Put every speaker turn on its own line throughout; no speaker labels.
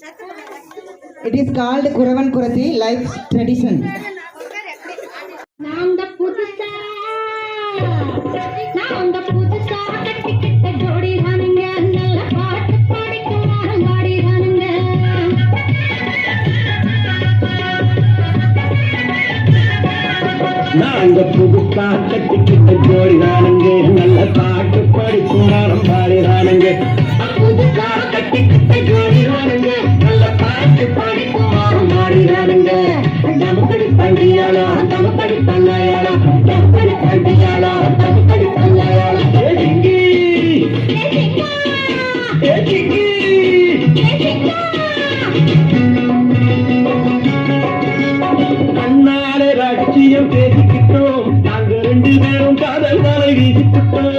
It is called Kuravan Kurati life tradition.
நாங்க புதுசா கட்டிக்கிட்ட ஜோடி தானுங்க, நல்ல பாட்டு படிக்கும் நானும் பாடிதானுங்க. புதுசா கட்டிக்கிட்ட ஜோடி தானுங்க, நல்ல பாட்டு படிக்கும் நானும் பாடிதானுங்க. நமக்கடி பண்டியாளா நமக்கடி பல்லாயாளா, நமக்கடி பண்டியாளா நமக்கடி பல்லாயாளா. ஏஜிங்கி ஏஜிங்கி கண்ணாலே ராட்சியம் பேசிக்கிட்டோம், நாங்க ரெண்டு பேரும் காதல் மலை வீசிக்கிட்டோம்.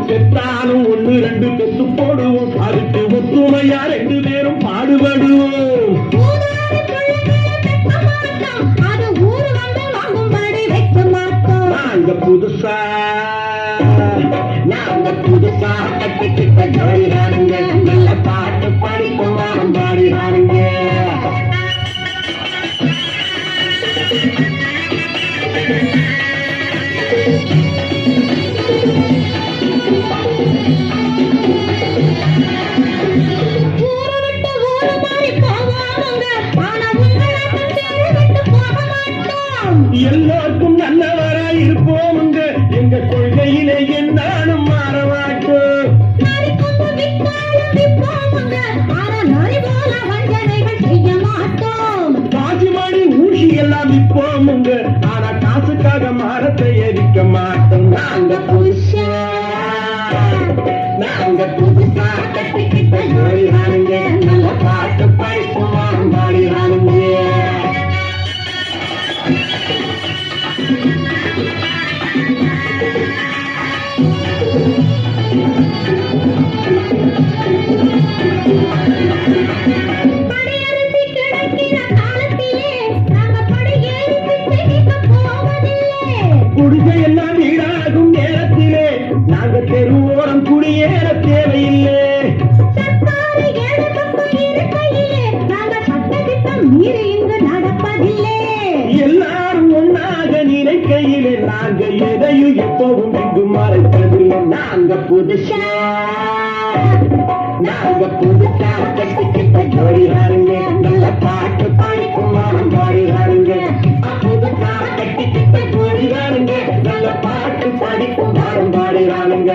செத்தாலும் ஒண்ணு ரெண்டு பெத்து போடுவோம், அதுக்கு ஒத்துமையா ரெண்டு பேரும் பாடுபடுவோம். நாங்க புதுசா கட்டிக்கிட்ட ஜோடிதானுங்க, நல்ல பாட்டு படிக்கும் வாரம் பாடிதானுங்க. எல்லோருக்கும் நல்லவராய் இருப்போமுங்க, எங்க கொள்கையிலே என்னாலும் மாறமாட்டோம். காசுமாடி ஊசி எல்லாம் விற்போமுங்க, ஆனா காசுக்காக மரத்தை எரிக்க மாட்டோம். நாங்க புதுசா கட்டிக்கிட்ட ஜோடிதானுங்க, நல்ல பாட்டு படிக்கும் பாடிதானுங்க. குடிசையெல்லாம் வீடாகும் நேரத்திலே நாங்க தெருவோரம் குடியேற தேவையில்லை. எல்லாரும் ஒன்னாக நினைக்கையிலே நாங்க எதையும் எப்பவும் இங்கு மறைப்பதில்லை. நாங்க புதுசா கட்டிக்கிட்ட ஜோடிதானுங்க, நல்ல பாட்டு படிக்கும் வாரம் பாடிதானுங்க. புதுசா கட்டிக்கிட்ட ஜோடிதானுங்க, நல்ல பாட்டு படிக்கும் வாரம் பாடிதானுங்க.